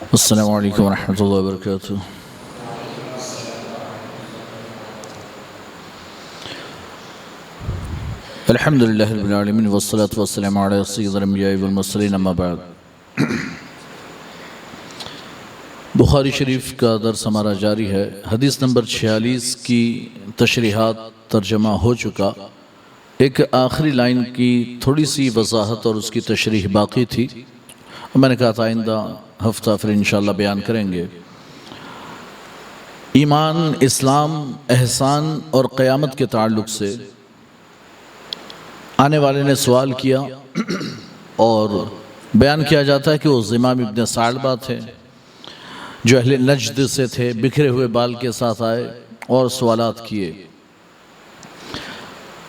السلام علیکم ورحمۃ اللہ وبرکاتہ۔ الحمد للہ رب العالمین والصلاة والسلام علی سید الانبیاء والمرسلین، اما بعد۔ بخاری شریف کا درس ہمارا جاری ہے۔ حدیث نمبر 46 کی تشریحات ترجمہ ہو چکا، ایک آخری لائن کی تھوڑی سی وضاحت اور اس کی تشریح باقی تھی۔ میں نے کہا تھا آئندہ ہفتہ پھر انشاءاللہ بیان کریں گے۔ ایمان، اسلام، احسان اور قیامت کے تعلق سے آنے والے نے سوال کیا اور بیان کیا جاتا ہے کہ وہ زمام ابن ثعلبہ تھے جو اہل نجد سے تھے، بکھرے ہوئے بال کے ساتھ آئے اور سوالات کیے۔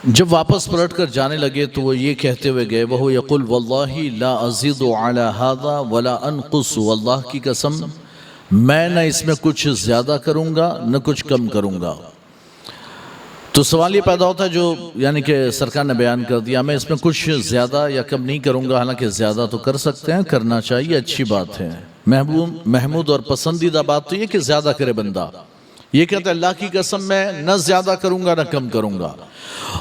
جب واپس پلٹ کر جانے لگے تو وہ یہ کہتے ہوئے گئے، وَهُوَ يَقُلْ وَاللَّهِ لَا أَزِيدُ عَلَى هَذَا وَلَا أَنْقُصُ، واللہ کی قسم میں نہ اس میں کچھ زیادہ کروں گا نہ کچھ کم کروں گا۔ تو سوال یہ پیدا ہوتا ہے جو یعنی کہ سرکار نے بیان کر دیا، میں اس میں کچھ زیادہ یا کم نہیں کروں گا، حالانکہ زیادہ تو کر سکتے ہیں، کرنا چاہیے، اچھی بات ہے۔ محمود اور پسندیدہ بات تو یہ کہ زیادہ کرے بندہ۔ یہ کہتا ہے اللہ کی قسم میں نہ زیادہ کروں گا نہ کم کروں گا۔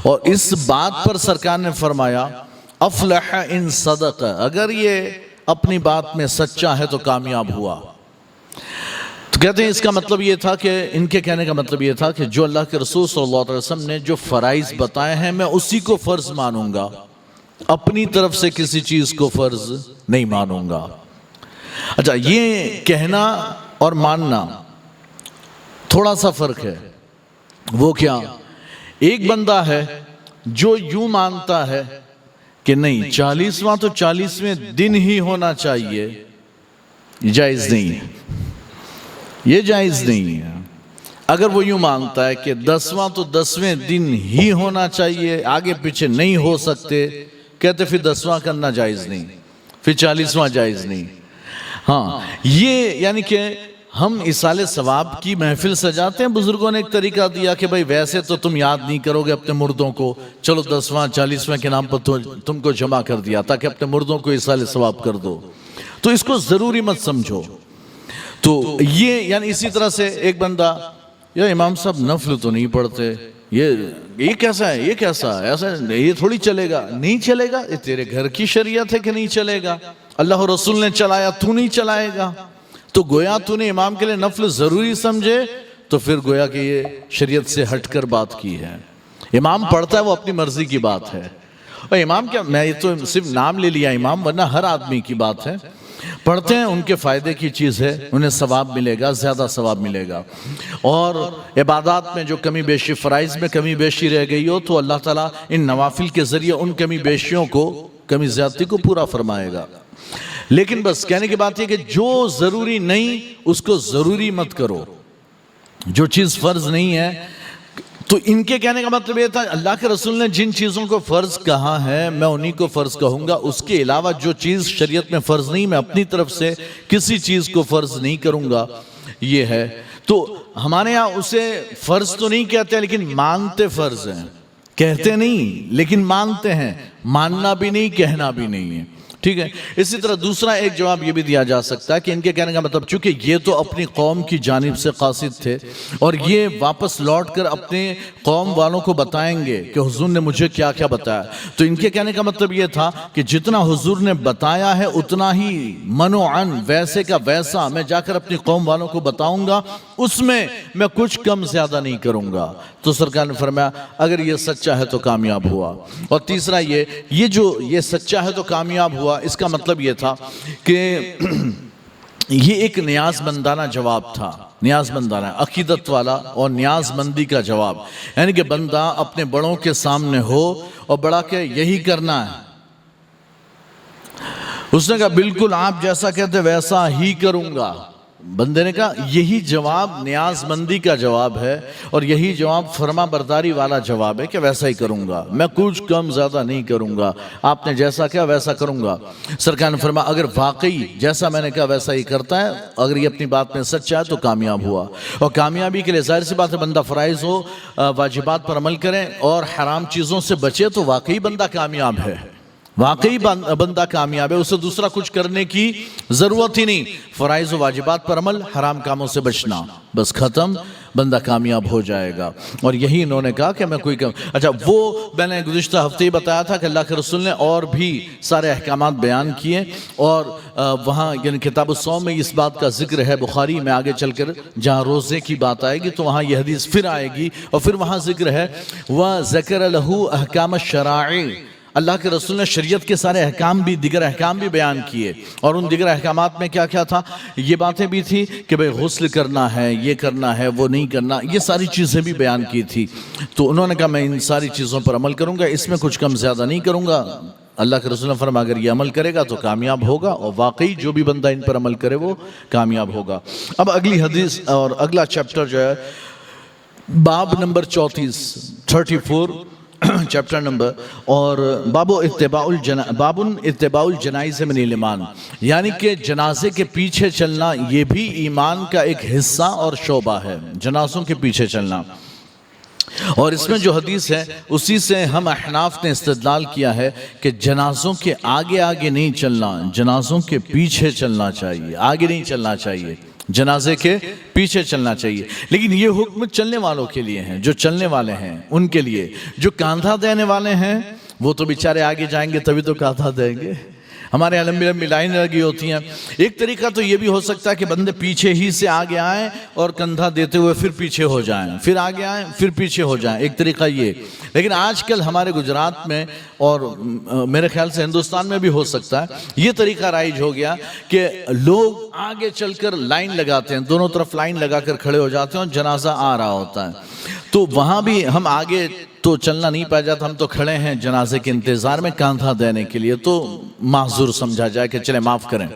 اور اس بات پر سرکار نے فرمایا افلح ان صدق، اگر یہ اپنی بات میں سچا ہے تو کامیاب ہوا۔ تو کہتے ہیں اس کا مطلب یہ تھا کہ ان کے کہنے کا مطلب یہ تھا کہ جو اللہ کے رسول صلی اللہ علیہ وسلم نے جو فرائض بتائے ہیں میں اسی کو فرض مانوں گا، اپنی طرف سے کسی چیز کو فرض نہیں مانوں گا۔ اچھا، یہ کہنا اور ماننا تھوڑا سا فرق ہے۔ وہ کیا؟ ایک بندہ ہے جو یوں مانتا ہے کہ نہیں 40واں تو 40ویں دن ہی ہونا چاہیے، یہ جائز نہیں ہے، یہ جائز نہیں ہے۔ اگر وہ یوں مانتا ہے کہ 10واں تو 10ویں دن ہی ہونا چاہیے، آگے پیچھے نہیں ہو سکتے، کہتے پھر 10واں کرنا جائز نہیں، پھر 40واں جائز نہیں۔ ہاں، یہ یعنی کہ ہم اصالِ ثواب کی محفل سجاتے ہیں، بزرگوں نے ایک طریقہ دیا کہ بھائی ویسے تو تم یاد نہیں کرو گے اپنے مردوں کو، چلو 10واں 40واں کے نام پر تم کو جمع کر دیا تاکہ اپنے مردوں کو اصالِ ثواب کر دو، تو اس کو ضروری مت سمجھو۔ تو یہ یعنی اسی طرح سے ایک بندہ، یا امام صاحب نفل تو نہیں پڑھتے، یہ کیسا ہے، یہ کیسا ہے، ایسا یہ تھوڑی چلے گا، نہیں چلے گا، یہ تیرے گھر کی شریعت ہے کہ نہیں چلے گا، اللہ و رسول نے چلایا تو نہیں چلائے گا۔ تو گویا تو نے امام کے لئے نفل ضروری سمجھے تو پھر گویا کہ یہ شریعت سے ہٹ کر بات کی ہے۔ امام پڑھتا ہے وہ اپنی مرضی کی بات ہے، اور امام کیا، میں یہ تو صرف نام لے لیا امام، ورنہ ہر آدمی کی بات ہے، پڑھتے ہیں ان کے فائدے کی چیز ہے، انہیں ثواب ملے گا، زیادہ ثواب ملے گا۔ اور عبادات میں جو کمی بیشی، فرائض میں کمی بیشی رہ گئی ہو تو اللہ تعالیٰ ان نوافل کے ذریعے ان کمی بیشیوں کو، کمی زیادتی کو پورا فرمائے گا۔ لیکن بس کہنے کی بات یہ کہ جو ضروری نہیں اس کو ضروری مت کرو، جو چیز فرض نہیں ہے۔ تو ان کے کہنے کا مطلب یہ تھا اللہ کے رسول نے جن چیزوں کو فرض کہا ہے میں انہی کو فرض کہوں گا، اس کے علاوہ جو چیز شریعت میں فرض نہیں میں اپنی طرف سے کسی چیز کو فرض نہیں کروں گا، یہ ہے۔ تو ہمارے یہاں اسے فرض تو نہیں کہتے لیکن مانتے فرض ہیں، کہتے نہیں لیکن مانتے ہیں، ماننا بھی نہیں کہنا بھی نہیں ہے، ٹھیک ہے۔ اسی طرح دوسرا ایک جواب یہ بھی دیا جا سکتا ہے کہ ان کے کہنے کا مطلب چونکہ یہ تو اپنی قوم کی جانب سے قاصد تھے اور یہ واپس لوٹ کر اپنے قوم والوں کو بتائیں گے کہ حضور نے مجھے کیا کیا بتایا، تو ان کے کہنے کا مطلب یہ تھا کہ جتنا حضور نے بتایا ہے اتنا ہی منوعاً ویسے کا ویسا میں جا کر اپنی قوم والوں کو بتاؤں گا، اس میں میں کچھ کم زیادہ نہیں کروں گا۔ تو سرکار نے فرمایا اگر یہ سچا ہے تو کامیاب ہوا۔ اور تیسرا یہ جو یہ سچا ہے تو کامیاب ہوا، اس کا مطلب یہ تھا کہ یہ ایک نیاز مندانہ جواب تھا، نیاز مندانہ عقیدت والا اور نیاز مندی کا جواب، یعنی کہ بندہ اپنے بڑوں کے سامنے ہو اور بڑا کہ یہی کرنا ہے، اس نے کہا بالکل آپ جیسا کہتے ویسا ہی کروں گا، بندے نے کہا یہی جواب نیاز مندی کا جواب ہے اور یہی جواب فرما برداری والا جواب ہے کہ ویسا ہی کروں گا، میں کچھ کم زیادہ نہیں کروں گا، آپ نے جیسا کہا ویسا کروں گا۔ سرکار نے فرمایا اگر واقعی جیسا میں نے کہا ویسا ہی کرتا ہے، اگر یہ اپنی بات میں سچا ہے تو کامیاب ہوا۔ اور کامیابی کے لیے ظاہر سی بات ہے بندہ فرائض ہو، واجبات پر عمل کریں اور حرام چیزوں سے بچے تو واقعی بندہ کامیاب ہے۔ واقعی بندہ کامیاب ہے، اسے دوسرا کچھ کرنے کی ضرورت ہی نہیں، فرائض و واجبات پر عمل، حرام کاموں سے بچنا، بس ختم، بندہ کامیاب ہو جائے گا۔ اور یہی انہوں نے کہا کہ میں کوئی اچھا وہ میں نے گزشتہ ہفتے ہی بتایا تھا کہ اللہ کے رسول نے اور بھی سارے احکامات بیان کیے، اور وہاں یعنی کتاب الصوم میں اس بات کا ذکر ہے، بخاری میں آگے چل کر جہاں روزے کی بات آئے گی تو وہاں یہ حدیث پھر آئے گی، اور پھر وہاں ذکر ہے وَذَكَرَ لَهُ أَحْكَامَ الشَّرَائِعِ، اللہ کے رسول نے شریعت کے سارے احکام بھی، دیگر احکام بھی بیان کیے، اور ان دیگر احکامات میں کیا کیا تھا، یہ باتیں بھی تھی کہ بھئی غسل کرنا ہے، یہ کرنا ہے، وہ نہیں کرنا، یہ ساری چیزیں بھی بیان کی تھی۔ تو انہوں نے کہا میں ان ساری چیزوں پر عمل کروں گا، اس میں کچھ کم زیادہ نہیں کروں گا۔ اللہ کے رسول نے فرمایا اگر یہ عمل کرے گا تو کامیاب ہوگا، اور واقعی جو بھی بندہ ان پر عمل کرے وہ کامیاب ہوگا۔ اب اگلی حدیث اور اگلا چیپٹر جو ہے باب نمبر 34 چیپٹر نمبر، اور باب اتباع الجنائز من الایمان، یعنی کہ جنازے کے پیچھے چلنا یہ بھی ایمان کا ایک حصہ اور شعبہ ہے، جنازوں کے پیچھے چلنا۔ اور اس میں جو حدیث ہے اسی سے ہم احناف نے استدلال کیا ہے کہ جنازوں کے آگے آگے نہیں چلنا، جنازوں کے پیچھے چلنا چاہیے، آگے نہیں چلنا چاہیے، جنازے کے پیچھے چلنا چاہیے۔ لیکن یہ حکم چلنے والوں کے لیے ہیں، جو چلنے والے ہیں ان کے لیے، جو کاندھا دینے والے ہیں وہ تو بیچارے آگے جائیں گے تبھی تو کاندھا دیں گے، ہمارے لمبی لمبی لائنیں لگی ہوتی ہیں۔ ایک طریقہ تو یہ بھی ہو سکتا ہے کہ بندے پیچھے ہی سے آگے آئیں اور کندھا دیتے ہوئے پھر پیچھے ہو جائیں، پھر آگے آئیں پھر پیچھے ہو جائیں، ایک طریقہ یہ۔ لیکن آج کل ہمارے گجرات میں اور میرے خیال سے ہندوستان میں بھی ہو سکتا ہے، یہ طریقہ رائج ہو گیا کہ لوگ آگے چل کر لائن لگاتے ہیں، دونوں طرف لائن لگا کر کھڑے ہو جاتے ہیں اور جنازہ آ رہا ہوتا ہے، تو وہاں بھی ہم آگے تو چلنا نہیں پا جاتا، ہم تو کھڑے ہیں جنازے کے انتظار میں کاندھا دینے کے لیے، تو معذور سمجھا جائے کہ چلے معاف کریں۔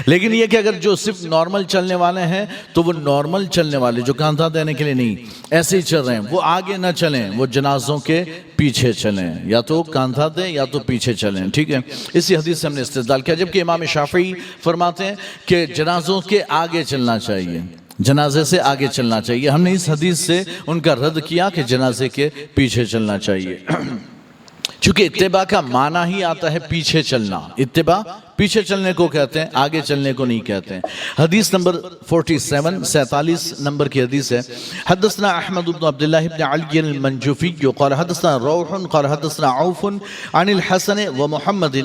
لیکن یہ کہ اگر جو صرف نارمل چلنے والے ہیں تو وہ نارمل چلنے والے جو کاندھا دینے کے لیے نہیں ایسے ہی چل رہے ہیں، وہ آگے نہ چلیں، وہ جنازوں کے پیچھے چلیں، یا تو کاندھا دیں یا تو پیچھے چلیں، ٹھیک ہے۔ اسی حدیث سے ہم نے استدلال کیا، جبکہ امام شافعی فرماتے ہیں کہ جنازوں کے آگے چلنا چاہیے، جنازے سے آگے چلنا چاہیے۔ ہم نے اس حدیث سے ان کا رد کیا کہ جنازے کے پیچھے چلنا چاہیے، چونکہ اتباع کا معنی ہی آتا ہے پیچھے چلنا، اتباع پیچھے چلنے کو کہتے ہیں، آگے چلنے کو نہیں کہتے ہیں۔ حدیث نمبر 47 نمبر کی حدیث ہے، حدثنا احمد بن عبداللہ بن علی المنجوفی قال حدثنا روح قال حدثنا عوف عن الحسن ومحمد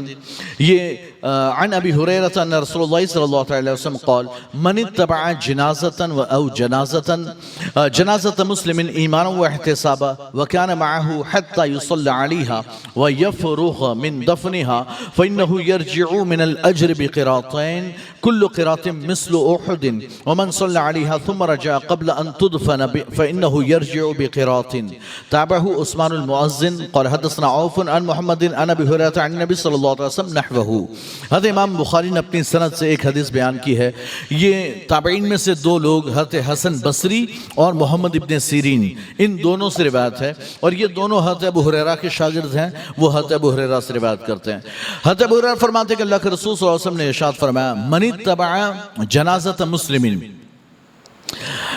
یہ عن ابی ہریرہ ان رسول اللہ صلی اللہ علیہ وسلم قال من اتبع جنازة او جنازة مسلم ایمانا واحتسابا وكان معه حتى يصلى عليها ويفرغ من دفنها فإنه يرجع من الأجر بقراطين كل قراط مثل أحد ومن صلى عليها ثم رجع قبل أن تدفن فإنه يرجع بقراط تابعه عثمان المؤذن قال حدثنا عوف عن محمد عن أبي هريرة عن النبي صلى الله عليه وسلم نحوه۔ حضرت امام بخاری نے اپنی سند سے ایک حدیث بیان کی ہے، یہ تابعین میں سے دو لوگ حضرت حسن بصری اور محمد ابن سیرین، ان دونوں سے روایت ہے، اور یہ دونوں حضرت ابو ہریرہ کے شاگرد ہیں، وہ حضرت ابو ہریرہ سے روایت کرتے ہیں۔ حضرت ابو ہریرہ فرماتے ہیں کہ اللہ کے رسول صلی اللہ علیہ وسلم نے ارشاد فرمایا من اتبع جنازۃ مسلمین،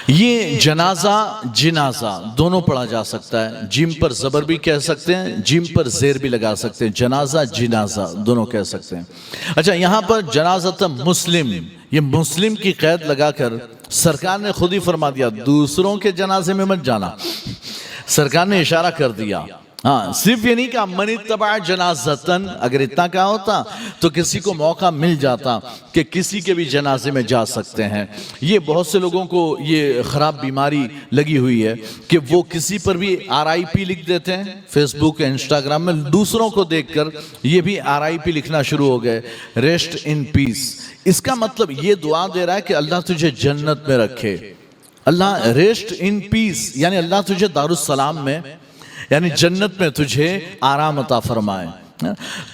یہ جنازہ دونوں پڑھا جا سکتا ہے، جیم پر زبر بھی کہہ سکتے ہیں، جیم پر زیر بھی لگا سکتے ہیں، جنازہ دونوں کہہ سکتے ہیں۔ اچھا یہاں پر جنازۃ مسلم، یہ مسلم کی قید لگا کر سرکار نے خود ہی فرما دیا دوسروں کے جنازے میں مت جانا، سرکار نے اشارہ کر دیا، ہاں صرف یہ نہیں کہا من اتبع جنازتن، اگر اتنا کہا ہوتا تو کسی کو موقع مل جاتا کہ کسی کے بھی جنازے میں جا سکتے ہیں۔ یہ بہت سے لوگوں کو یہ خراب بیماری لگی ہوئی ہے کہ وہ کسی پر بھی RIP لکھ دیتے ہیں، فیس بک انسٹاگرام میں دوسروں کو دیکھ کر یہ بھی RIP لکھنا شروع ہو گئے، ریسٹ ان پیس۔ اس کا مطلب یہ دعا دے رہا ہے کہ اللہ تجھے جنت میں رکھے، اللہ ریسٹ ان پیس یعنی اللہ تجھے دارالسلام میں یعنی جنت میں تجھے آرام عطا فرمائے۔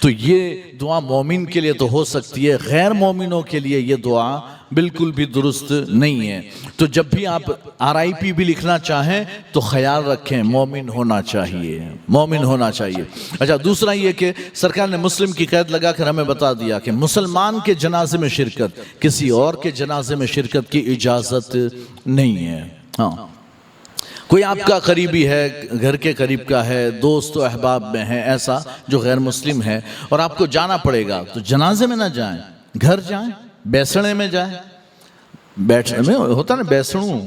تو یہ دعا مومن کے لیے تو ہو سکتی ہے، غیر مومنوں کے لیے یہ دعا بالکل بھی درست نہیں ہے۔ تو جب بھی آپ RIP بھی لکھنا چاہیں تو خیال رکھیں مومن ہونا چاہیے۔ اچھا دوسرا یہ کہ سرکار نے مسلم کی قید لگا کر ہمیں بتا دیا کہ مسلمان کے جنازے میں شرکت، کسی اور کے جنازے میں شرکت کی اجازت نہیں ہے۔ ہاں کوئی آپ کا قریبی ہے، گھر کے قریب کا ہے، دوست و احباب میں ہے ایسا جو غیر مسلم ہے، اور آپ کو جانا پڑے گا، تو جنازے میں نہ جائیں، گھر جائیں، بیسڑے میں جائیں۔ بیٹھنے میں ہوتا نا بیسڑوں،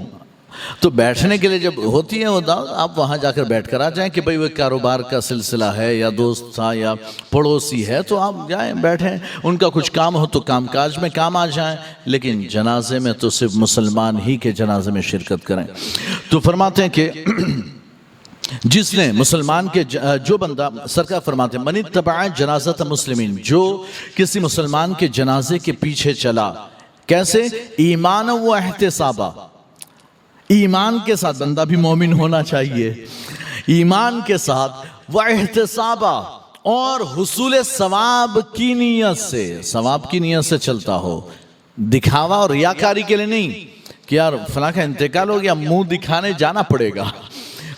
تو بیٹھنے کے لیے جب ہوتی ہے وہ دعوت، آپ وہاں جا کر بیٹھ کر آ جائیں کہ بھئی وہ کاروبار کا سلسلہ ہے یا دوست تھا یا پڑوسی ہے، تو آپ جائیں بیٹھیں، ان کا کچھ کام ہو تو کام کاج میں کام آ جائیں، لیکن جنازے میں تو صرف مسلمان ہی کے جنازے میں شرکت کریں۔ تو فرماتے ہیں کہ جس نے مسلمان کے جو بندہ، سرکار فرماتے ہیں من اتبع جنازت مسلمین، جو کسی مسلمان کے جنازے کے پیچھے چلا، کیسے؟ ایمان و احتسابا، ایمان کے ساتھ، بندہ بھی مومن ہونا چاہیے، ایمان کے ساتھ، و احتسابا، اور حصول ثواب کی نیت سے، ثواب کی نیت سے چلتا ہو، دکھاوا اور ریاکاری کے لیے نہیں کہ یار فلاں کا انتقال ہو گیا منہ دکھانے جانا پڑے گا۔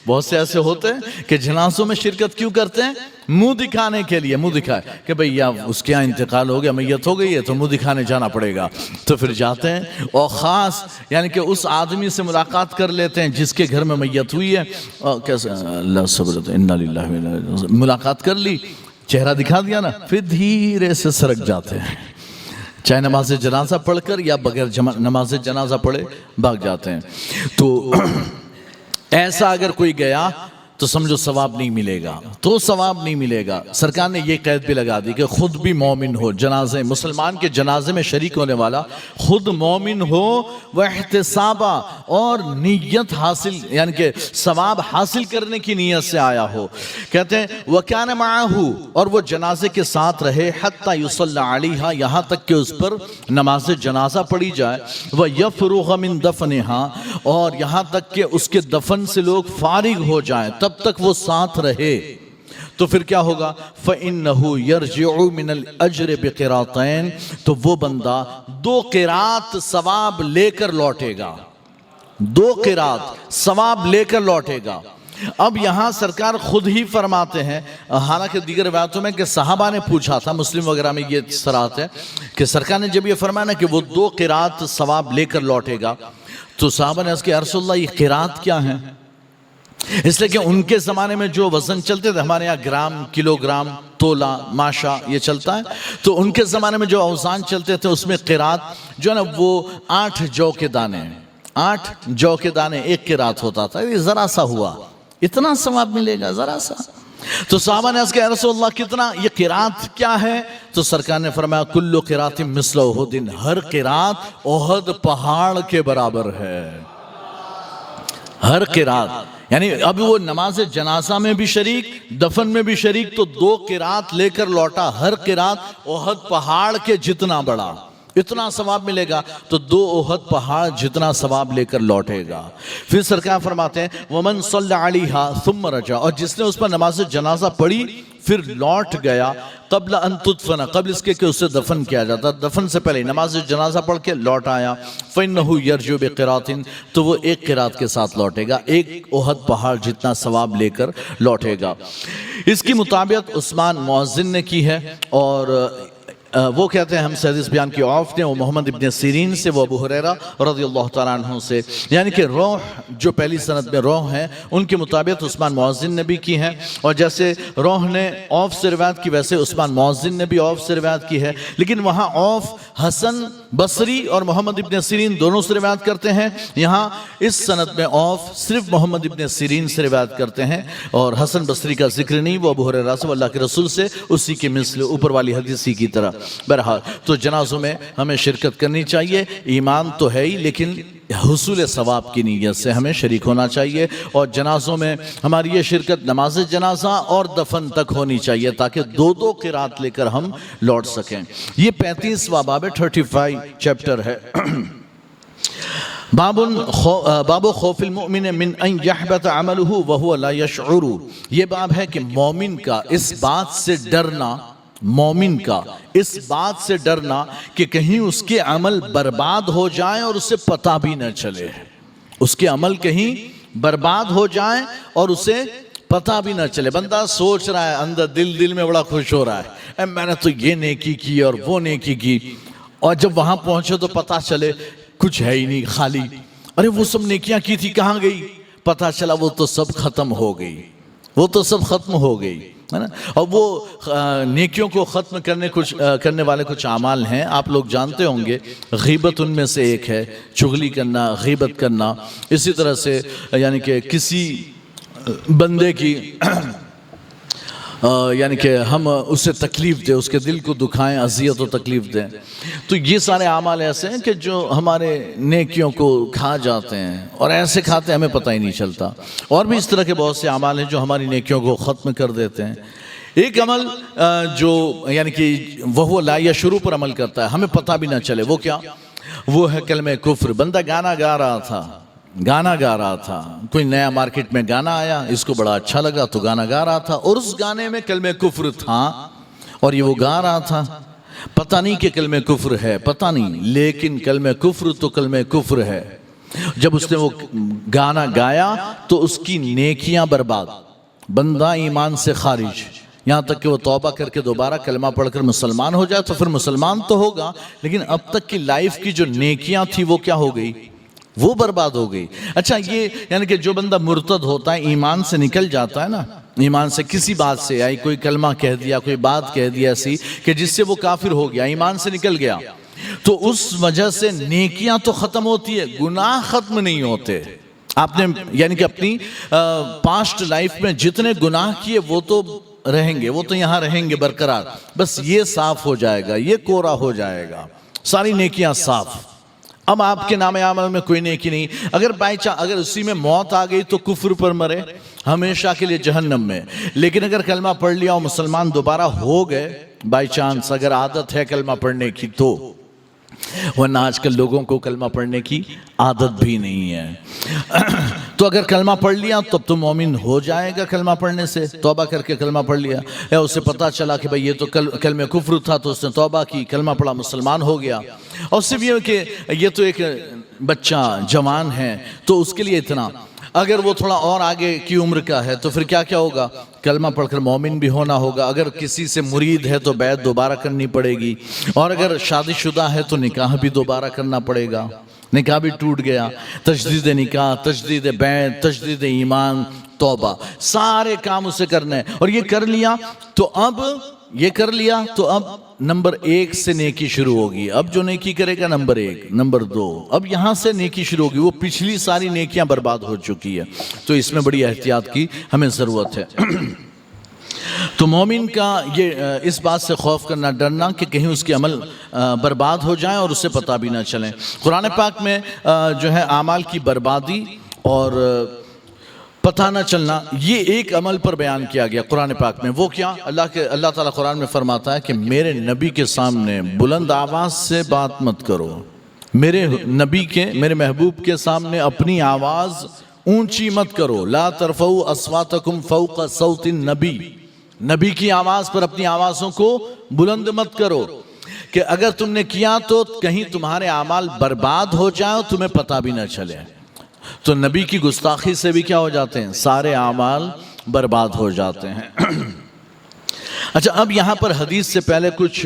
بہت سے ایسے ہوتے ہیں کہ جنازوں میں شرکت کیوں کرتے ہیں؟ منہ دکھانے کے لیے، منہ دکھائے کہ بھئی یا اس کے یہاں انتقال ہو گیا، میت ہو گئی ہے تو منہ دکھانے جانا پڑے گا، تو پھر جاتے ہیں اور خاص یعنی کہ اس آدمی سے ملاقات کر لیتے ہیں جس کے گھر میں میت ہوئی ہے، اور کیسے اللہ صبر انا للہ و انا الیہ راجعون، ملاقات کر لی، چہرہ دکھا دیا نا، پھر دھیرے سے سرک جاتے ہیں، چاہے نماز جنازہ پڑھ کر یا بغیر نماز جنازہ پڑھے بھاگ جاتے ہیں۔ تو ایسا اگر کوئی گیا تو سمجھو ثواب نہیں ملے گا، تو ثواب نہیں ملے گا۔ سرکار نے یہ قید بھی لگا دی کہ خود بھی مومن ہو، جنازے مسلمان کے جنازے میں شریک ہونے والا خود مومن ہو، و احتسابا، اور نیت حاصل یعنی کہ ثواب حاصل کرنے کی نیت سے آیا ہو۔ کہتے ہیں وَكَانَ مَعَهُ، اور وہ جنازے کے ساتھ رہے، حَتَّى يُصَلَّ عَلَيْهَا، یہاں تک کہ اس پر نماز جنازہ پڑھی جائے، وَيَفْرُغَ مِن دَفْنِهَا، اور یہاں تک کہ اس کے دفن سے لوگ فارغ ہو جائیں، تب تک وہ ساتھ رہے، تو پھر کیا ہوگا؟ فَإِنَّهُ يَرْجِعُ مِنَ الْأَجْرِ بِقِرَاطَيْن، تو وہ بندہ 2 قرات ثواب لے کر لوٹے گا، 2 قرات ثواب لے کر لوٹے گا۔ اب یہاں سرکار خود ہی فرماتے ہیں، حالانکہ دیگر روایتوں میں کہ صحابہ نے پوچھا تھا، مسلم وغیرہ میں یہ صراحت ہے کہ سرکار نے جب یہ فرمایا نا کہ وہ 2 قرات ثواب لے کر لوٹے گا، تو صحابہ نے اس کے یا رسول اللہ یہ قرات کیا ہیں؟ اس لیے کہ ان کے زمانے میں جو وزن چلتے تھے، ہمارے یہاں گرام، کلو گرام، تولہ، ماشا یہ چلتا ہے، تو ان کے زمانے میں جو اوزان چلتے تھے اس میں قرات جو ہے نا وہ 8 جو کے دانے، 8 جو کے دانے 1 قرات ہوتا تھا۔ یہ ذرا سا ہوا، اتنا ثواب ملے گا ذرا سا؟ تو صحابہ نے اس کے یا رسول اللہ کتنا، یہ قرات کیا ہے؟ تو سرکار نے فرمایا کل قرات مثل احد، ہر قرات احد پہاڑ کے برابر ہے، ہر قرات۔ یعنی اب وہ نماز جنازہ میں بھی شریک، دفن میں بھی شریک، تو 2 قرات لے کر لوٹا، ہر قرات احد پہاڑ کے جتنا بڑا، اتنا ثواب ملے گا، تو 2 احد پہاڑ جتنا ثواب لے کر لوٹے گا۔ پھر سرکار فرماتے ہیں وَمَنْ صَلَّ عَلَيْهَا ثُمَّ رَجَعَ، اور جس نے اس پر نماز جنازہ پڑھی پھر لوٹ گیا، قبل ان تدفن، قبل اس کے کہ اسے دفن کیا جاتا، دفن سے پہلے نماز جنازہ پڑھ کے لوٹ آیا، فَإِنَّهُ يَرْجِعُ بِقِرَاطٍ، تو وہ 1 قرات کے ساتھ لوٹے گا، 1 احد پہاڑ جتنا ثواب لے کر لوٹے گا۔ اس کی مطابقت عثمان مؤذن نے کی ہے، اور وہ کہتے ہیں ہم سے حدیث بیان کی عوف نے، وہ محمد ابن سیرین سے، وہ ابو ہریرہ رضی اللہ تعالیٰ عنہ سے، یعنی کہ روح جو پہلی سند میں روح ہیں ان کے مطابق عثمان مؤذن نے بھی کی ہیں، اور جیسے روح نے عوف سے روایت کی ویسے عثمان مؤذن نے بھی عوف سے روایت کی ہے، لیکن وہاں عوف حسن بصری اور محمد ابن سیرین دونوں سے روایت کرتے ہیں، یہاں اس سند میں عوف صرف محمد ابن سیرین سے روایت کرتے ہیں، اور حسن بصری کا ذکر نہیں، وہ ابو ہریرہ سے، اللہ کے رسول سے، اسی کے مثل اوپر والی حدیثی کی طرح۔ بہرحال تو جنازوں میں ہمیں شرکت کرنی چاہیے، ایمان تو ہے ہی لیکن حصول ثواب کی نیت سے ہمیں شریک ہونا چاہیے، اور جنازوں میں ہماری یہ شرکت نماز جنازہ اور دفن تک ہونی چاہیے تاکہ 2 قرات لے کر ہم لوٹ سکیں۔ یہ 35واں باب ہے، 35 چیپٹر ہے۔ باب خوف المؤمن من ان يحبط عمله وهو لا يشعر، یہ باب ہے کہ مومن کا اس بات سے ڈرنا، مومن کا اس بات سے ڈرنا کہ کہیں اس کے عمل برباد ہو جائیں اور اسے پتہ بھی نہ چلے، اس کے عمل کہیں برباد ہو جائیں اور اسے پتہ بھی نہ چلے۔ بندہ سوچ رہا ہے اندر دل میں بڑا خوش ہو رہا ہے، میں نے تو یہ نیکی کی اور وہ نیکی کی، اور جب وہاں پہنچے تو پتہ چلے کچھ ہے ہی نہیں، خالی، ارے وہ سب نیکیاں کی تھی کہاں گئی؟ پتہ چلا وہ تو سب ختم ہو گئی، وہ تو سب ختم ہو گئی، ہے نا۔ اور وہ نیکیوں کو ختم کرنے والے کچھ اعمال ہیں، آپ لوگ جانتے ہوں گے، غیبت ان میں سے ایک ہے، چغلی کرنا، غیبت کرنا۔ اسی طرح سے یعنی کہ کسی بندے کی یعنی کہ ہم اسے تکلیف دیں، اس کے دل کو دکھائیں، اذیت و تکلیف دیں، تو یہ سارے اعمال ایسے ہیں کہ جو ہمارے نیکیوں کو کھا جاتے ہیں، اور ایسے کھاتے ہیں ہمیں پتہ ہی نہیں چلتا۔ اور بھی اس طرح کے بہت سے اعمال ہیں جو ہماری نیکیوں کو ختم کر دیتے ہیں۔ ایک عمل جو یعنی کہ وہ لا یا شروع پر عمل کرتا ہے، ہمیں پتہ بھی نہ چلے، وہ کیا؟ وہ ہے کلمہ کفر۔ بندہ گانا گا رہا تھا، کوئی نیا مارکیٹ میں گانا آیا، اس کو بڑا اچھا لگا تو گانا گا رہا تھا، اور اس گانے میں کلمہ کفر تھا، اور یہ وہ گا رہا تھا، پتہ نہیں کہ کلمہ کفر ہے، پتہ نہیں، لیکن کلمہ کفر تو کلمہ کفر ہے۔ جب اس نے وہ گانا گایا تو اس کی نیکیاں برباد، بندہ ایمان سے خارج، یہاں تک کہ وہ توبہ کر کے دوبارہ کلمہ پڑھ کر مسلمان ہو جائے تو پھر مسلمان تو ہوگا، لیکن اب تک کی لائف کی جو نیکیاں تھی وہ کیا ہو گئی؟ وہ برباد ہو گئی۔ اچھا، یہ یعنی کہ جو بندہ مرتد ہوتا ہے، ایمان سے نکل جاتا ہے نا، ایمان سے کسی بات سے، یا کوئی کلمہ کہہ دیا، کوئی بات کہہ دیا ایسی کہ جس سے وہ کافر ہو گیا، ایمان سے نکل گیا، تو اس وجہ سے نیکیاں تو ختم ہوتی ہے، گناہ ختم نہیں ہوتے۔ آپ نے یعنی کہ اپنی پاسٹ لائف میں جتنے گناہ کیے وہ تو رہیں گے، وہ تو یہاں رہیں گے برقرار، بس یہ صاف ہو جائے گا، یہ کورا ہو جائے گا، ساری نیکیاں صاف۔ اب آپ کے نام عمل میں کوئی نیکی نہیں، اگر اگر اسی میں موت آ گئی تو کفر پر مرے، ہمیشہ کے لیے جہنم میں۔ لیکن اگر کلمہ پڑھ لیا اور مسلمان دوبارہ ہو گئے بائی چانس، اگر عادت ہے کلمہ پڑھنے کی تو، ورنہ آج کل لوگوں کو کلمہ پڑھنے کی عادت بھی نہیں ہے۔ تو اگر کلمہ پڑھ لیا تب تو مومن ہو جائے گا، کلمہ پڑھنے سے، توبہ کر کے کلمہ پڑھ لیا، یا اسے پتہ چلا کہ بھئی یہ تو کلمہ کفر تھا تو اس نے توبہ کی، کلمہ پڑھا، مسلمان ہو گیا۔ اور صرف یہ کہ یہ تو ایک بچہ جوان ہے تو اس کے لیے اتنا، اگر وہ تھوڑا اور آگے کی عمر کا ہے تو پھر کیا ہوگا؟ کلمہ پڑھ کر مومن بھی ہونا ہوگا، اگر کسی سے مرید ہے تو بیعت دوبارہ کرنی پڑے گی، اور اگر شادی شدہ ہے تو نکاح بھی دوبارہ کرنا پڑے گا، نکاح بھی ٹوٹ گیا، تجدید نکاح، تجدید بیعت، تجدید ایمان، توبہ، سارے کام اسے کرنے ہیں۔ اور یہ کر لیا تو اب نمبر 1 سے نیکی شروع ہوگی۔ اب جو نیکی کرے گا نمبر 1، نمبر 2، اب یہاں سے نیکی شروع ہوگی، وہ پچھلی ساری نیکیاں برباد ہو چکی ہے، تو اس میں بڑی احتیاط کی ہمیں ضرورت ہے۔ تو مومن کا یہ اس بات سے خوف کرنا، ڈرنا کہ کہیں اس کے عمل برباد ہو جائیں اور اسے پتہ بھی نہ چلیں۔ قرآن پاک میں جو ہے اعمال کی بربادی اور پتہ نہ چلنا، یہ ایک عمل پر بیان کیا گیا قرآن پاک میں۔ وہ کیا؟ اللہ تعالیٰ قرآن میں فرماتا ہے کہ میرے نبی کے سامنے بلند آواز سے بات مت کرو، میرے محبوب کے سامنے اپنی آواز اونچی مت کرو، لا ترفعوا اصواتکم فوق صوت النبی، نبی کی آواز پر اپنی آوازوں کو بلند مت کرو، کہ اگر تم نے کیا تو کہیں تمہارے اعمال برباد ہو جائیں اور تمہیں پتہ بھی نہ چلے۔ تو نبی کی گستاخی سے بھی کیا ہو جاتے ہیں؟ سارے اعمال برباد ہو جاتے ہیں۔ اچھا، اب یہاں پر حدیث سے پہلے کچھ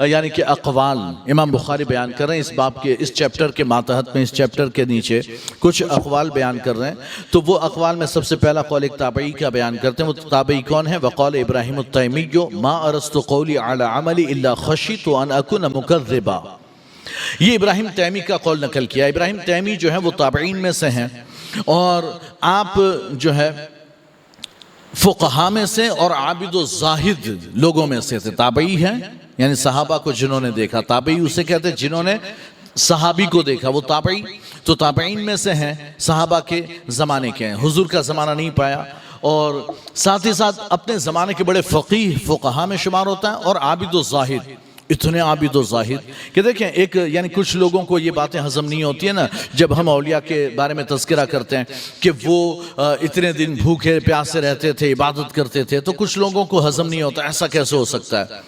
یعنی کہ اقوال امام بخاری بیان کر رہے ہیں، اس باب کے، اس چیپٹر کے ماتحت میں، اس چیپٹر کے نیچے کچھ اقوال بیان کر رہے ہیں۔ تو وہ اقوال میں سب سے پہلا قول ایک تابعی کا بیان کرتے ہیں۔ وہ تابعی کون ہے؟ وقال ابراہیم التیمی، ما ارست قولی علی عملی الا خشیت ان اکون مکذبا۔ یہ ابراہیم تیمی کا قول نقل کیا۔ ابراہیم تیمی جو ہے وہ تابعین میں سے ہیں، اور آپ جو ہے فقہاء میں سے اور عابد و زاہد لوگوں میں سے تھے۔ تابعی ہیں یعنی صحابہ کو جنہوں نے دیکھا، تابعی اسے کہتے ہیں جنہوں نے صحابی کو دیکھا، وہ تابعی۔ تو تابعین میں سے ہیں، صحابہ کے زمانے کے ہیں، حضور کا زمانہ نہیں پایا، اور ساتھ ہی ساتھ اپنے زمانے کے بڑے فقیہ فقہاء میں شمار ہوتا ہے، اور عابد و زاہد، اتنے عابد و زاہد کہ دیکھیں ایک یعنی کچھ لوگوں کو یہ باتیں ہضم نہیں ہوتی ہیں نا، جب ہم اولیاء کے بارے میں تذکرہ کرتے ہیں کہ وہ اتنے دن بھوکے پیاسے رہتے تھے، عبادت کرتے تھے، تو کچھ لوگوں کو ہضم نہیں ہوتا، ایسا کیسے ہو سکتا ہے؟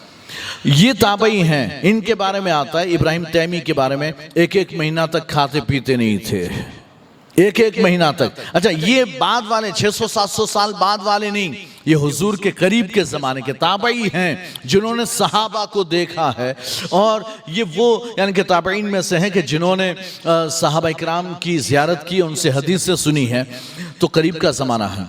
یہ تابعی ہیں، ان کے بارے میں آتا ہے ابراہیم تیمی کے بارے میں، ایک مہینہ تک کھاتے پیتے نہیں تھے، ایک ایک مہینہ تک. اچھا یہ بعد والے 600-700 سال بعد والے نہیں, یہ حضور کے قریب کے زمانے کے تابعی ہیں جنہوں نے صحابہ کو دیکھا ہے, اور یہ وہ یعنی کہ تابعین میں سے ہیں کہ جنہوں نے صحابہ اکرام کی زیارت کی, ان سے حدیثیں سنی ہیں. تو قریب کا زمانہ ہے,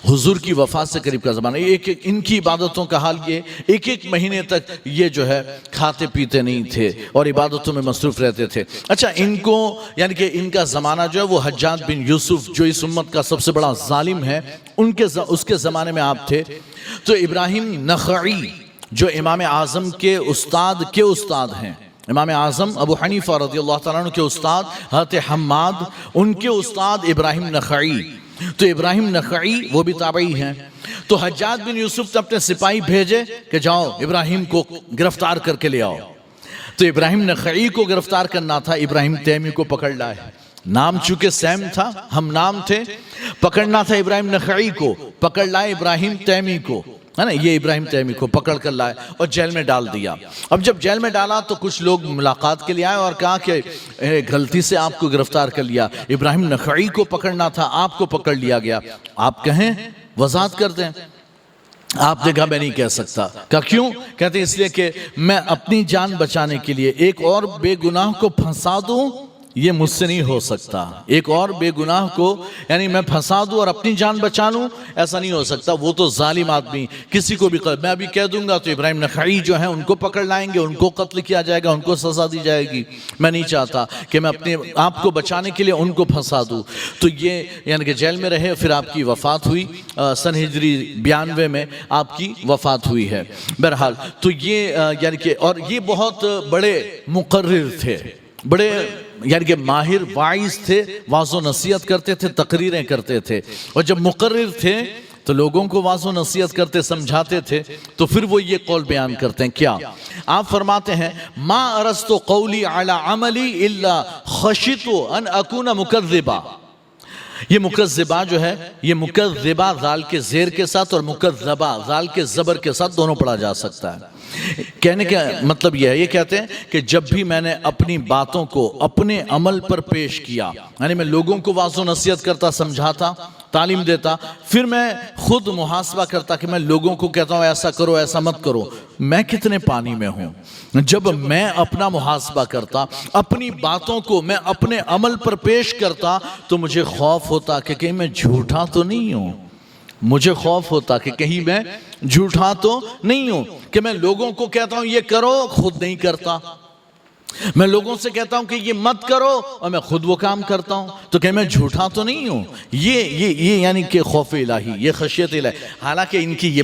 حضور کی وفات سے قریب کا زمانہ. ان کی عبادتوں کا حال یہ, ایک ایک مہینے تک یہ جو ہے کھاتے پیتے نہیں تھے اور عبادتوں میں مصروف رہتے تھے. اچھا ان کو یعنی کہ ان کا زمانہ جو ہے وہ حجاج بن یوسف جو اس امت کا سب سے بڑا ظالم ہے, اس کے زمانے میں آپ تھے. تو ابراہیم نخعی جو امام اعظم کے استاد ہیں, امام اعظم ابو حنیفہ رضی اللہ تعالیٰ عنہ کے استاد حضرت حماد, ان کے استاد ابراہیم نخعی. تو ابراہیم نخعی وہ بھی تابعی ہیں. تو حجاج بن یوسف نے اپنے سپاہی بھیجے کہ جاؤ ابراہیم کو گرفتار کر کے لے آؤ. تو ابراہیم نخعی کو گرفتار کرنا تھا, ابراہیم تیمی کو پکڑ لائے. نام چونکہ سیم تھا, ہم نام تھے, پکڑنا تھا ابراہیم نخعی کو, پکڑ لائے ابراہیم تیمی کو, ہے نا, یہ ابراہیم تیمی کو پکڑ کر لائے اور جیل میں ڈال دیا. اب جب جیل میں ڈالا تو کچھ لوگ ملاقات کے لیے آئے اور کہا کہ غلطی سے آپ کو گرفتار کر لیا, ابراہیم نخعی کو پکڑنا تھا, آپ کو پکڑ لیا گیا, آپ کہیں وضاحت کر دیں. آپ نے کہا میں نہیں کہہ سکتا. کہا کیوں؟ کہتے ہیں اس لیے کہ میں اپنی جان بچانے کے لیے ایک اور بے گناہ کو پھنسا دوں, یہ مجھ سے نہیں ہو سکتا. ایک اور بے گناہ کو یعنی میں پھنسا دوں اور اپنی جان بچا لوں, ایسا نہیں ہو سکتا. وہ تو ظالم آدمی, کسی کو بھی میں ابھی کہہ دوں گا تو ابراہیم نخعی جو ہیں ان کو پکڑ لائیں گے, ان کو قتل کیا جائے گا, ان کو سزا دی جائے گی. میں نہیں چاہتا کہ میں اپنے آپ کو بچانے کے لیے ان کو پھنسا دوں. تو یہ یعنی کہ جیل میں رہے, پھر آپ کی وفات ہوئی, سن ہجری 92 میں آپ کی وفات ہوئی ہے. بہرحال تو یہ یعنی کہ اور یہ بہت بڑے مقرر تھے, بڑے یعنی کہ ماہر واعظ تھے, واعظ و نصیحت کرتے تھے, تقریریں کرتے تھے. اور جب مقرر تھے تو لوگوں کو واعظ و نصیحت کرتے سمجھاتے تھے. تو پھر وہ یہ قول بیان کرتے ہیں, کیا آپ فرماتے ہیں ما ارستو قولی علی عملی الا خشیتو ان اکون مکذبا. یہ مکذبہ جو ہے, یہ مکذبہ ذال کے زیر کے ساتھ اور مکذبہ ذال کے زبر کے ساتھ دونوں پڑھا جا سکتا ہے. کہنے کا مطلب یہ ہے, یہ کہتے ہیں کہ جب بھی میں نے اپنی باتوں کو اپنے عمل پر پیش کیا, یعنی میں لوگوں کو واعظ و نصیحت کرتا, سمجھاتا, تعلیم دیتا, پھر میں خود محاسبہ کرتا کہ میں لوگوں کو کہتا ہوں ایسا کرو ایسا مت کرو, میں کتنے پانی میں ہوں. جب میں اپنا محاسبہ کرتا, اپنی باتوں کو میں اپنے عمل پر پیش کرتا, تو مجھے خوف ہوتا کہ کہیں میں جھوٹا تو نہیں ہوں. مجھے خوف ہوتا کہ کہیں میں جھوٹا تو نہیں ہوں, کہ میں لوگوں کو کہتا ہوں یہ کرو, خود نہیں کرتا. میں لوگوں سے کہتا ہوں کہ یہ مت کرو اور میں خود وہ کام کرتا ہوں, تو کہ میں جھوٹا تو نہیں ہوں. یہ یعنی کہ خوف الہی, یہ خشیت الہی. حالانکہ ان کی یہ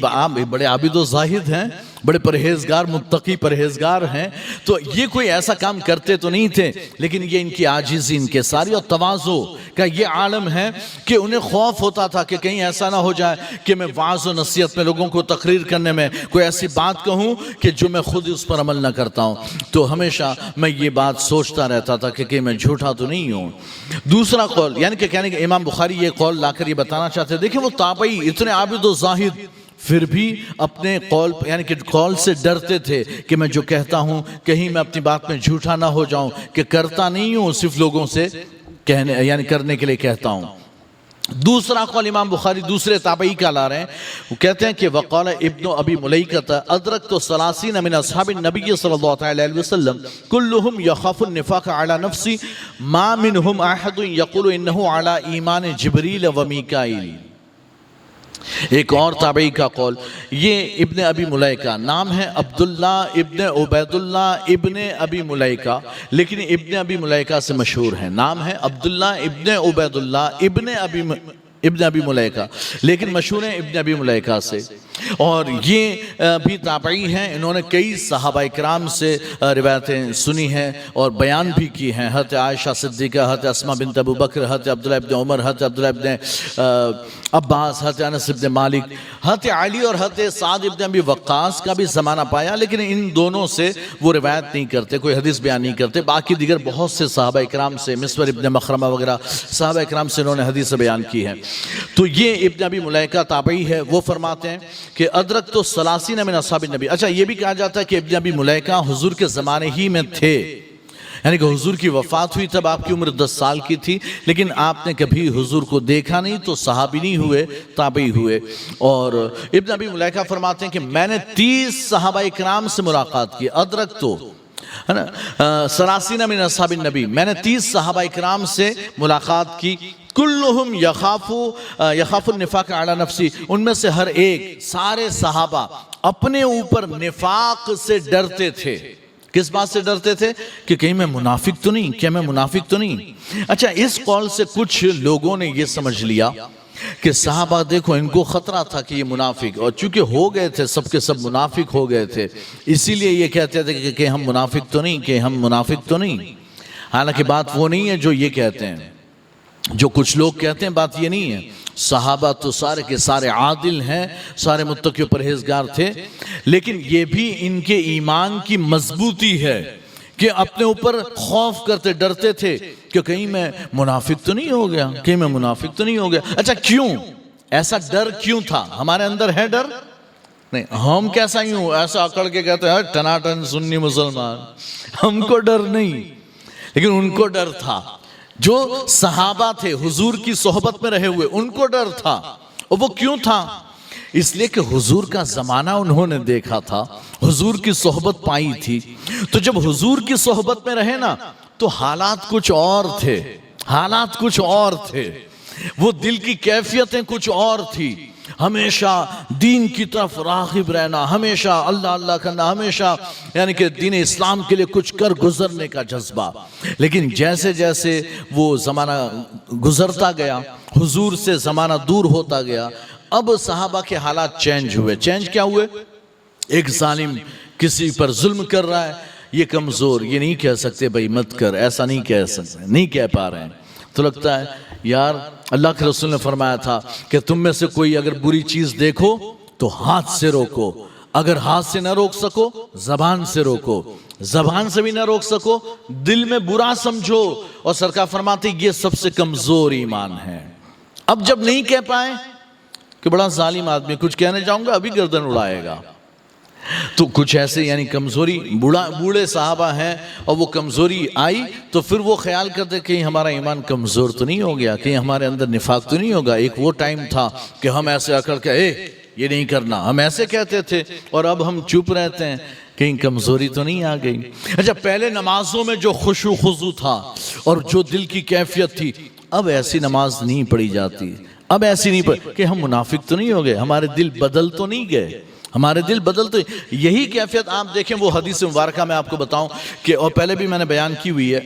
بڑے عابد و زاہد ہیں, بڑے پرہیزگار, متقی پرہیزگار ہیں, تو یہ کوئی ایسا کام کرتے تو نہیں تھے, لیکن یہ ان کی عاجزی, ان کے ساری اور تواضع کا یہ عالم ہے کہ انہیں خوف ہوتا تھا کہ کہیں ایسا نہ ہو جائے کہ میں واعظ و نصیحت میں لوگوں کو تقریر کرنے میں کوئی ایسی بات کہوں کہ جو میں خود اس پر عمل نہ کرتا ہوں. تو ہمیشہ میں یہ بات سوچتا رہتا تھا کہ کہیں میں جھوٹا تو نہیں ہوں. دوسرا قول یعنی کہ کہنے کہ امام بخاری یہ قول لا کر یہ بتانا چاہتے ہیں, دیکھیں وہ تابعی اتنے عابد و زاہد, پھر بھی اپنے قول یعنی کہ قول سے ڈرتے تھے کہ میں جو کہتا ہوں کہیں میں اپنی بات میں جھوٹا نہ ہو جاؤں, کہ کرتا نہیں ہوں, صرف لوگوں سے کہنے یعنی کرنے کے لیے کہتا ہوں. دوسرا قول امام بخاری دوسرے تابعی کا لا رہے ہیں, وہ کہتے ہیں کہ وقال ابن ابی ملیکہ ادرکت 30 من اصحاب النبی صلی اللہ علیہ وسلم كلهم يخاف النفاق على نفسي ما منهم احد يقول انه على ایمان جبریل و میکائیل. ایک اور تابعی کا قول, یہ ابن ابی ملیکہ نام ہے عبداللہ ابن عبید اللہ ابن ابی ملیکہ, لیکن ابن ابی ملیکہ سے مشہور ہے. نام ہے عبداللہ ابن عبید اللہ ابن ابی ملیکہ, لیکن مشہور ہیں ابن ابی ملیکہ سے. اور یہ بھی تابعی ہیں, انہوں نے کئی صحابہ اکرام سے روایتیں سنی ہیں اور بیان بھی کی ہیں. حضرت عائشہ صدیقہ, حضرت اسماء بنت ابو بکر, حضرت عبداللہ ابن عمر, حضرت عبداللہ ابن عباس, حضرت انس ابن مالک, حضرت علی اور حضرت سعد ابن ابی وقاص کا بھی زمانہ پایا, لیکن ان دونوں سے وہ روایت نہیں کرتے, کوئی حدیث بیان نہیں کرتے. باقی دیگر بہت سے صحابہ اکرام سے, مسور ابن مخرمہ وغیرہ صحابہ اکرام سے انہوں نے حدیث بیان کی ہے. تو یہ ابن ابی ملیکہ تابعی ہے, وہ فرماتے ہیں کہ ادرکت 30 من اصحاب النبی. اچھا یہ بھی کہا جاتا ہے کہ ابن ابی ملیکہ حضور کے زمانے ہی میں تھے, یعنی کہ حضور کی وفات ہوئی تب آپ کی عمر 10 سال کی تھی، لیکن آپ نے کبھی حضور کو دیکھا نہیں، تو صحابی نہیں ہوئے، تابعی ہوئے۔ اور ابن ابی ملیکہ فرماتے ہیں کہ میں نے 30 صحابہ اکرام سے ملاقات کی، ادرک تو ہے نا، سلاسین من اصحاب النبی، میں نے 30 صحابہ اکرام سے ملاقات کی، کلہم یخاف النفاق علی نفسی، ان میں سے ہر ایک، سارے صحابہ اپنے اوپر نفاق سے ڈرتے تھے۔ کس بات سے ڈرتے تھے؟ کہ کہیں میں منافق تو نہیں، کیا میں منافق تو نہیں؟ اچھا، اس قول سے کچھ لوگوں نے یہ سمجھ لیا کہ صحابہ دیکھو ان کو خطرہ تھا کہ یہ منافق، اور چونکہ ہو گئے تھے سب کے سب منافق ہو گئے تھے، اسی لیے یہ کہتے تھے کہ ہم منافق تو نہیں، کہ ہم منافق تو نہیں۔ حالانکہ بات وہ نہیں ہے جو یہ کہتے ہیں، جو کچھ لوگ کہتے ہیں بات یہ نہیں ہے۔ صحابہ تو سارے کے سارے عادل ہیں، سارے متقی و پرہیزگار تھے، لیکن یہ بھی ان کے ایمان کی مضبوطی ہے کہ اپنے اوپر خوف کرتے ڈرتے تھے کہ کہیں میں منافق تو نہیں ہو گیا، کہیں میں منافق تو نہیں ہو گیا۔ اچھا، کیوں ایسا ڈر کیوں تھا؟ ہمارے اندر ہے ڈر؟ نہیں، ہم کیسا ہی ہوں ایسا اکڑ کے کہتے ہیں ٹناٹن سنی مسلمان، ہم کو ڈر نہیں، لیکن ان کو ڈر تھا۔ جو صحابہ تھے حضور کی صحبت میں رہے ہوئے، ان کو ڈر تھا۔ اور وہ کیوں تھا؟ اس لیے کہ حضور کا زمانہ انہوں نے دیکھا تھا، حضور کی صحبت پائی تھی، تو جب حضور کی صحبت میں رہے نا تو حالات کچھ اور تھے، حالات کچھ اور تھے، وہ دل کی کیفیتیں کچھ اور تھی۔ ہمیشہ دین کی طرف راغب رہنا، ہمیشہ اللہ اللہ کرنا، ہمیشہ یعنی کہ دین اسلام کے لیے کچھ کر گزرنے کا جذبہ۔ لیکن جیسے جیسے وہ زمانہ گزرتا گیا، حضور سے زمانہ دور ہوتا گیا، اب صحابہ کے حالات چینج ہوئے۔ چینج کیا ہوئے؟ ایک ظالم کسی پر ظلم کر رہا ہے، یہ کمزور، یہ نہیں کہہ سکتے بھائی مت کر، ایسا نہیں کہہ سکتے، نہیں کہہ پا رہے ہیں، تو لگتا ہے یار اللہ کے رسول نے فرمایا تھا کہ تم میں سے کوئی اگر بری چیز دیکھو تو ہاتھ سے روکو، اگر ہاتھ سے نہ روک سکو زبان سے روکو، زبان سے بھی نہ روک سکو دل میں برا سمجھو، اور سرکار فرماتے یہ سب سے کمزور ایمان ہے۔ اب جب نہیں کہہ پائے کہ بڑا ظالم آدمی، کچھ کہنے جاؤں گا ابھی گردن اڑائے گا، تو کچھ ایسے یعنی کمزوری، بوڑھے صحابہ ہیں اور وہ کمزوری آئی تو پھر وہ خیال کرتے کہیں ہمارا ایمان کمزور تو نہیں ہو گیا، کہیں ہمارے اندر نفاق تو نہیں ہوگا۔ ایک وہ ٹائم تھا کہ ہم ایسے اکڑ کے یہ نہیں کرنا، ہم ایسے کہتے تھے، اور اب ہم چپ رہتے ہیں، کہیں کمزوری تو نہیں آ گئی۔ اچھا، پہلے نمازوں میں جو خشوع خضوع تھا اور جو دل کی کیفیت تھی، اب ایسی نماز نہیں پڑھی جاتی، اب ایسی نہیں پڑھی کہ ہم منافق تو نہیں ہو گئے، ہمارے دل بدل تو نہیں گئے، ہمارے دل بدل تو۔ یہی کیفیت آپ دیکھیں وہ حدیث مبارکہ میں آپ کو بتاؤں کہ، اور پہلے بھی میں نے بیان کی ہوئی ہے،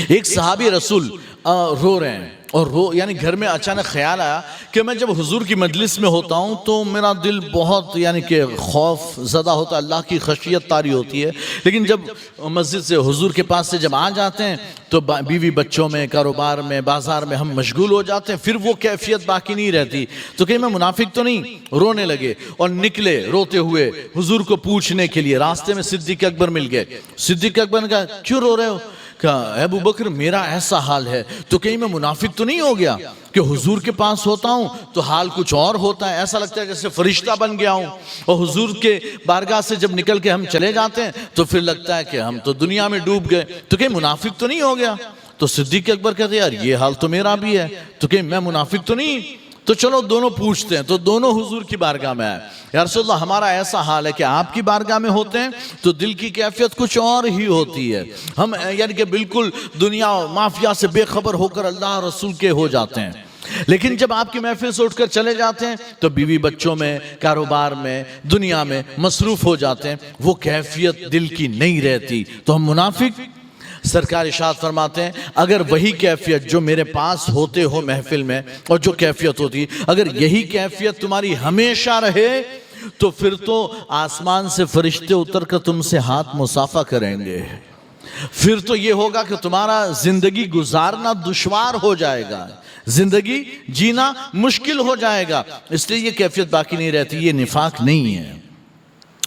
ایک صحابی رسول رو رہے ہیں، اور یعنی گھر میں اچانک خیال آیا کہ میں جب حضور کی مجلس میں ہوتا ہوں تو میرا دل بہت یعنی کہ خوف زدہ ہوتا ہے، اللہ کی خشیت طاری ہوتی ہے، لیکن جب مسجد سے حضور کے پاس سے جب آ جاتے ہیں تو بیوی بچوں میں، کاروبار میں، بازار میں ہم مشغول ہو جاتے ہیں، پھر وہ کیفیت باقی نہیں رہتی، تو کہ میں منافق تو نہیں، رونے لگے اور نکلے روتے ہوئے حضور کو پوچھنے کے لیے۔ راستے میں صدیق اکبر مل گئے، صدیق اکبر نے کہا کیوں رو رہے ہو؟ کہا ابو بکر میرا ایسا حال ہے، تو کہیں میں منافق تو نہیں ہو گیا کہ حضور کے پاس ہوتا ہوں تو حال کچھ اور ہوتا ہے، ایسا لگتا ہے جیسے فرشتہ بن گیا ہوں، اور حضور کے بارگاہ سے جب نکل کے ہم چلے جاتے ہیں تو پھر لگتا ہے کہ ہم تو دنیا میں ڈوب گئے، تو کہیں منافق تو نہیں ہو گیا؟ تو صدیق اکبر کہتے یار یہ حال تو میرا بھی ہے، تو کہیں میں منافق تو نہیں؟ تو چلو دونوں پوچھتے ہیں، تو دونوں حضور کی بارگاہ میں آئے، یا رسول اللہ ہمارا ایسا حال ہے کہ آپ کی بارگاہ میں ہوتے ہیں تو دل کی کیفیت کچھ اور ہی ہوتی ہے، ہم یعنی کہ بالکل دنیا مافیا سے بے خبر ہو کر اللہ رسول کے ہو جاتے ہیں، لیکن جب آپ کی محفل سے اٹھ کر چلے جاتے ہیں تو بیوی بچوں میں، کاروبار میں، دنیا میں مصروف ہو جاتے ہیں، وہ کیفیت دل کی نہیں رہتی، تو ہم منافق؟ سرکار ارشاد فرماتے ہیں اگر وہی کیفیت جو میرے پاس ہوتے ہو محفل میں، اور جو کیفیت ہوتی، اگر یہی کیفیت تمہاری ہمیشہ رہے تو پھر تو آسمان سے فرشتے اتر کر تم سے ہاتھ مصافحہ کریں گے، پھر تو یہ ہوگا کہ تمہارا زندگی گزارنا دشوار ہو جائے گا، زندگی جینا مشکل ہو جائے گا، اس لیے یہ کیفیت باقی نہیں رہتی۔ یہ نفاق نہیں ہے،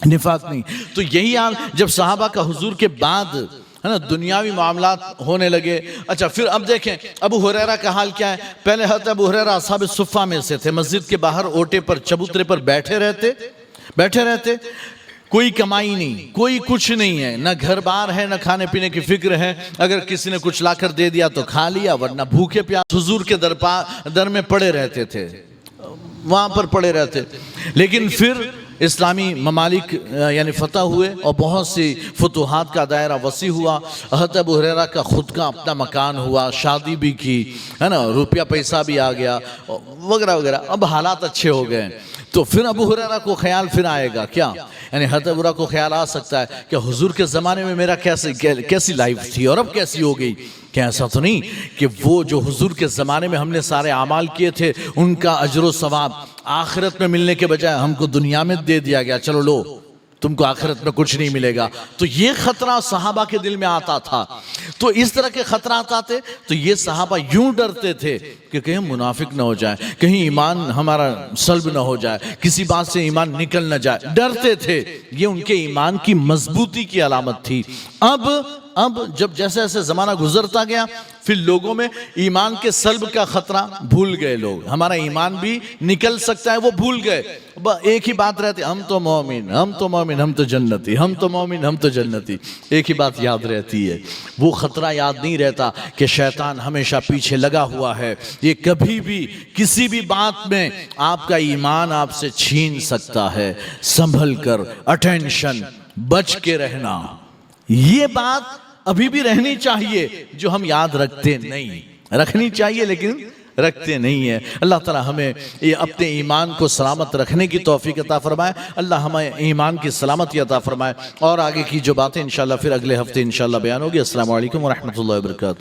نفاق نہیں۔ تو یہی حال جب صحابہ کا حضور کے بعد ہے نا دنیاوی معاملات ہونے لگے۔ اچھا پھر اب دیکھیں ابو ہریرہ کا حال کیا ہے۔ پہلے حضرت ابو ہریرہ اصحاب الصفہ میں سے تھے، مسجد کے باہر اوٹے پر چبوترے پر بیٹھے رہتے، کوئی کمائی نہیں، کوئی کچھ نہیں ہے، نہ گھر بار ہے، نہ کھانے پینے کی فکر ہے، اگر کسی نے کچھ لا کر دے دیا تو کھا لیا، ورنہ بھوکے پیاس حضور کے در میں پڑے رہتے تھے، وہاں پر پڑے رہتے تھے۔ لیکن پھر اسلامی ممالک یعنی فتح ہوئے اور بہت سی فتوحات کا دائرہ وسیع ہوا، حضرت ابو ہریرہ کا خود کا اپنا مکان ہوا، شادی بھی کی، ہے نا، روپیہ پیسہ بھی آ گیا وغیرہ وغیرہ، اب حالات اچھے ہو گئے۔ تو پھر ابو ہریرہ کو خیال پھر آئے گا کیا، یعنی حضرت ابو ہریرہ کو خیال آ سکتا ہے کہ حضور کے زمانے میں میرا کیسی لائف تھی اور اب کیسی ہو گئی، کہ ایسا تو نہیں کہ وہ جو حضور کے زمانے میں ہم نے سارے اعمال کیے تھے ان کا اجر و ثواب آخرت میں ملنے کے بجائے ہم کو دنیا میں دے دیا گیا، چلو لو تم کو آخرت میں کچھ نہیں ملے گا۔ تو یہ خطرہ صحابہ کے دل میں آتا تھا۔ تو اس طرح کے خطرات آتے تو یہ صحابہ یوں ڈرتے تھے کہ کہیں منافق نہ ہو جائے، کہیں ایمان ہمارا سلب نہ ہو جائے، کسی بات سے ایمان نکل نہ جائے، ڈرتے تھے۔ یہ ان کے ایمان کی مضبوطی کی علامت تھی۔ اب جب جیسے جیسے زمانہ گزرتا گیا پھر لوگوں میں ایمان کے سلب کا خطرہ بھول گئے، لوگ ہمارا ایمان بھی نکل سکتا ہے وہ بھول گئے۔ ایک ہی بات رہتی، ہم تو مومن، ہم تو مومن، ہم تو جنتی، ہم تو مومن، ہم تو جنتی، ایک ہی بات یاد رہتی ہے، وہ خطرہ یاد نہیں رہتا کہ شیطان ہمیشہ پیچھے لگا ہوا ہے، یہ کبھی بھی کسی بھی بات میں آپ کا ایمان آپ سے چھین سکتا ہے۔ سنبھل کر، اٹینشن، بچ کے رہنا، یہ بات ابھی بھی رہنی چاہیے جو ہم یاد رکھتے نہیں، رکھنی چاہیے لیکن رکھتے نہیں ہیں۔ اللہ تعالی ہمیں اپنے ایمان کو سلامت رکھنے کی توفیق عطا فرمائے، اللہ ہمیں ایمان کی سلامتی عطا فرمائے۔ اور آگے کی جو باتیں انشاءاللہ پھر اگلے ہفتے انشاءاللہ بیان ہوگی۔ السلام علیکم ورحمۃ اللہ وبرکاتہ۔